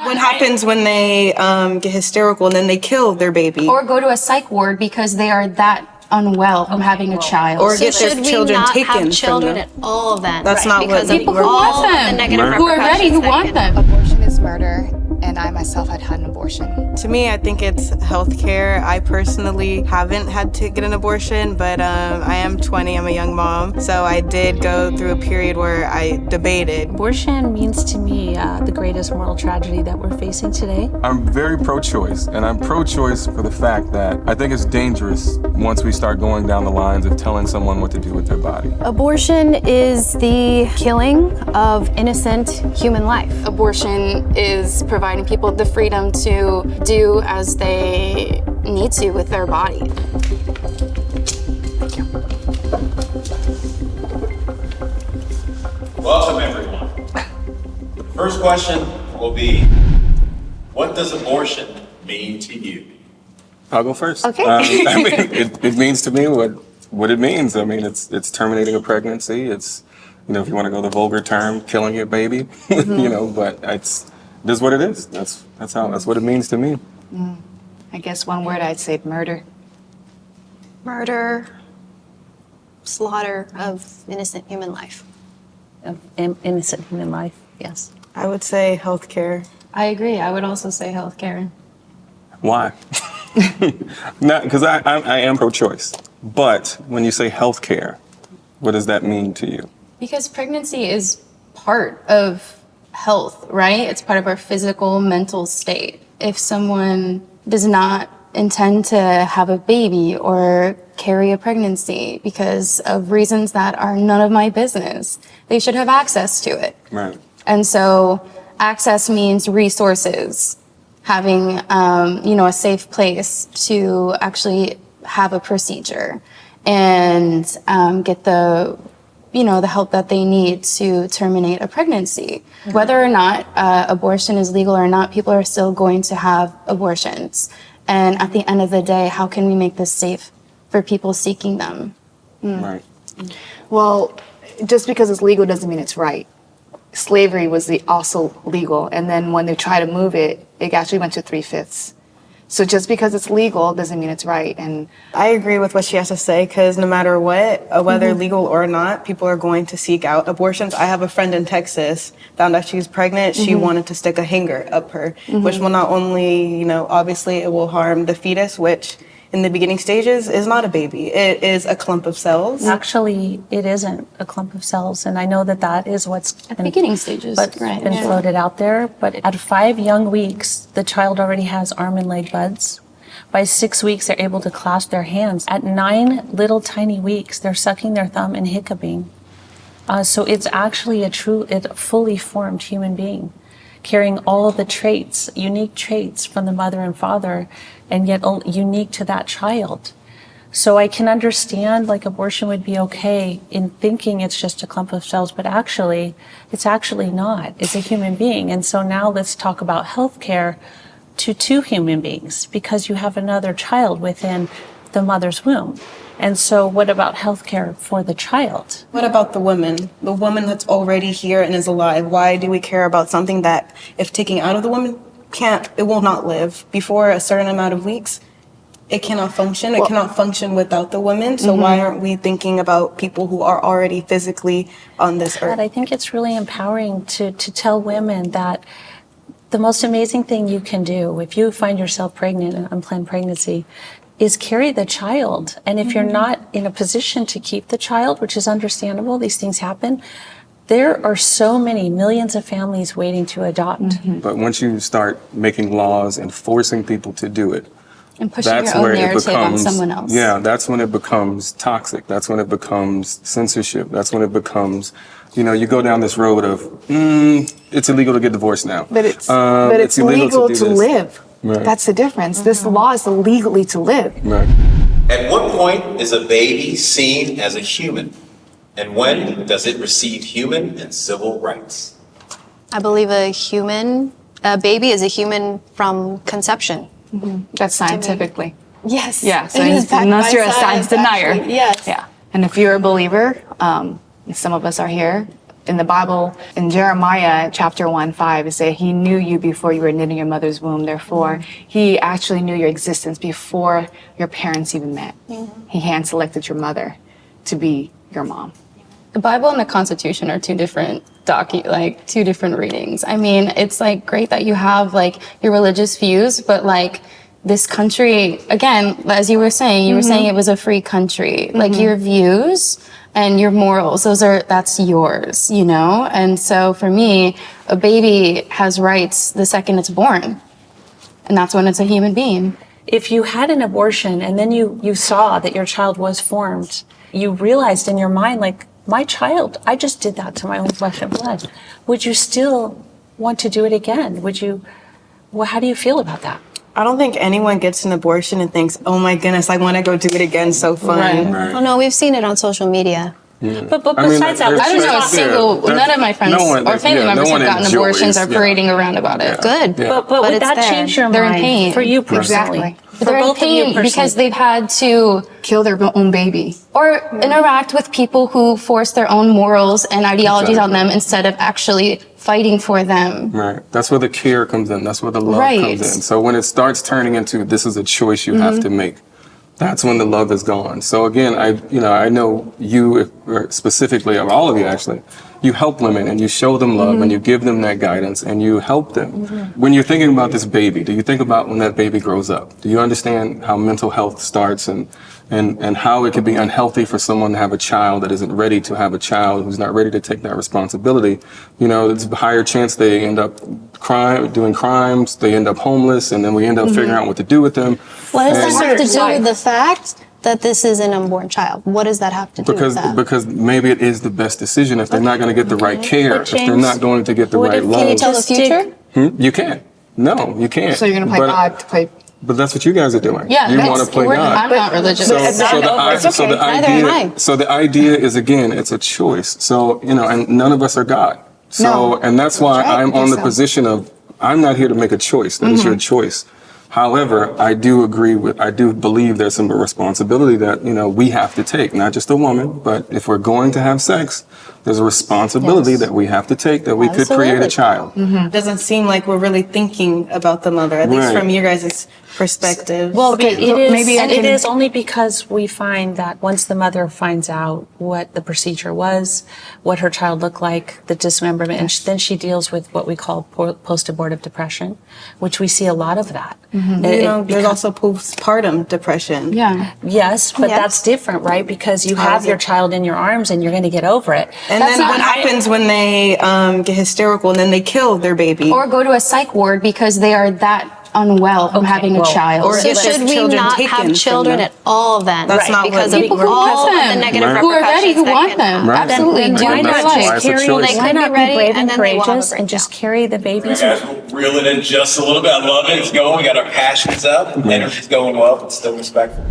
What happens when they get hysterical and then they kill their baby? Or go to a psych ward because they are that unwell from having a child. Or get their children taken have children from them. at all then? That's not because what of People who all want the them, negative who are ready, who repercussions that want can- them. Abortion is murder, and I myself had an abortion. To me, I think it's healthcare. I personally haven't had to get an abortion, but I am 20, I'm a young mom. So I did go through a period where I debated. Abortion means to me the greatest moral tragedy that we're facing today. I'm very pro-choice, and I'm pro-choice for the fact that I think it's dangerous once we start going down the lines of telling someone what to do with their body. Abortion is the killing of innocent human life. Abortion is providing people the freedom to do as they need to with their body. Thank you. Welcome, everyone. The first question will be, what does abortion mean to you? I'll go first. Okay. I mean, it means to me what it means. I mean, it's terminating a pregnancy. It's, if you want to go the vulgar term, killing your baby. But this is what it is. That's what it means to me. I guess one word I'd say murder. Murder, slaughter of innocent human life. Of innocent human life, yes. I would say healthcare. I agree. I would also say healthcare. Why? Not because I am pro-choice. But when you say healthcare, what does that mean to you? Because pregnancy is part of health, right? It's part of our physical, mental state. If someone does not intend to have a baby or carry a pregnancy because of reasons that are none of my business, they should have access to it. Right. And so access means resources, having, a safe place to actually have a procedure and get the help that they need to terminate a pregnancy. Whether or not abortion is legal or not, people are still going to have abortions. And at the end of the day, how can we make this safe for people seeking them? Right. Well, just because it's legal doesn't mean it's right. Slavery was also legal, and then when they try to move it, it actually went to 3/5. So just because it's legal doesn't mean it's right. And I agree with what she has to say because no matter what, whether legal or not, people are going to seek out abortions. I have a friend in Texas, found out she was pregnant. She wanted to stick a hanger up her, which will not only, obviously it will harm the fetus, which in the beginning stages is not a baby. It is a clump of cells. Actually, it isn't a clump of cells, and I know that is what's At the beginning stages, right. been floated out there. But at 5 young weeks, the child already has arm and leg buds. By 6 weeks, they're able to clasp their hands. At 9 little tiny weeks, they're sucking their thumb and hiccuping. So it's actually a fully formed human being, carrying all of the traits, unique traits from the mother and father, and yet unique to that child. So I can understand abortion would be okay in thinking it's just a clump of cells, but it's actually not. It's a human being. And so now let's talk about healthcare to 2 human beings, because you have another child within the mother's womb. And so what about healthcare for the child? What about the woman? The woman that's already here and is alive. Why do we care about something that, if taking out of the woman, it will not live before a certain amount of weeks? It cannot function. It cannot function without the woman. So why aren't we thinking about people who are already physically on this earth? But I think it's really empowering to tell women that the most amazing thing you can do if you find yourself pregnant, an unplanned pregnancy, is carry the child. And if you're not in a position to keep the child, which is understandable, these things happen, there are so many millions of families waiting to adopt. But once you start making laws and forcing people to do it, And pushing that's your own where it narrative on becomes, someone else. yeah, that's when it becomes toxic. That's when it becomes censorship. That's when it becomes, you go down this road of, it's illegal to get divorced now. but it's legal do to this. live. Right. That's the difference. This law is legally to live. Right. At what point is a baby seen as a human? And when does it receive human and civil rights? I believe a baby is a human from conception. That's scientifically. Yes. Yeah, so It is backed unless by you're a science denier. actually. Yes. Yeah. And if you're a believer, some of us are here, In the Bible, in Jeremiah chapter 1:5, it said, He knew you before you were knit in your mother's womb. Therefore, He actually knew your existence before your parents even met. He hand selected your mother to be your mom. The Bible and the Constitution are two different two different readings. I mean, it's like great that you have like your religious views, but like this country, again, as you were saying, it was a free country. Like your views and your morals, that's yours, you know? And so for me, a baby has rights the second it's born. And that's when it's a human being. If you had an abortion and then you saw that your child was formed, you realized in your mind, like, my child, I just did that to my own flesh and blood. Would you still want to do it again? How do you feel about that? I don't think anyone gets an abortion and thinks, oh my goodness, I want to go do it again, so fun. Right. Oh no, we've seen it on social media. Yeah. But besides that, I don't know none of my friends or family members have gotten abortions or parading around about it. Good. Yeah. But would it's that there. change your They're in mind pain. for you personally? Exactly. For They're in both of you pain personally. because they've had to Kill their own baby. or interact with people who force their own morals and ideologies on them instead of actually fighting for them. Right. That's where the care comes in. That's where the love Right. comes in. So when it starts turning into this is a choice you have to make, that's when the love is gone. So again, I know you specifically, or all of you actually, you help women and you show them love and you give them that guidance and you help them. When you're thinking about this baby, do you think about when that baby grows up? Do you understand how mental health starts and how it can be unhealthy for someone to have a child that isn't ready to have a child, who's not ready to take that responsibility? You know, it's a higher chance they end up doing crimes, they end up homeless, and then we end up figuring out what to do with them. What does that have to do Why? with the fact that this is an unborn child? What does that have to do with that? Because maybe it is the best decision if they're not going to get the right care, if they're James, not going to get the what right if- love. can you Tell the future? You can't. No, you can't. So you're going to play But- God to play. But that's what you guys are doing. Yeah, you that's- want to play I'm God. not religious. Neither am I. So the idea is, again, it's a choice. So, and none of us are God. So, No. and that's why That's right. I'm on the So- position of, I'm not here to make a choice. That is your choice. However, I do believe there's some responsibility that, we have to take, not just a woman, but if we're going to have sex, there's a responsibility that we have to take that we could create a child. It doesn't seem like we're really thinking about the mother, at least Right. from your guys' perspective. Well, Okay, it is, maybe I and it can- is only because we find that once the mother finds out what the procedure was, what her child looked like, the dismemberment, and then she deals with what we call post-abortive depression, which we see a lot of that. There's also postpartum depression. Yeah. Yes, but Yes. that's different, right? Because you have your child in your arms and you're going to get over it. And That's then not what right. happens when they get hysterical and then they kill their baby? Or go to a psych ward because they are that unwell from having a well, child. or So get should their we children not taken have from children them. at all then? That's not because what of people who all want of them, the negative Right. who are ready, who repercussions want that them. can- Right. Absolutely. Then Do why it not their That's why life. it's a carry, choice. They why could be not ready, be brave and and then they will have a courageous and just carry the babies? Guys, we're reeling in just a little bit. I love it. It's going. We got our passions up. Energy's going well, but still respectful.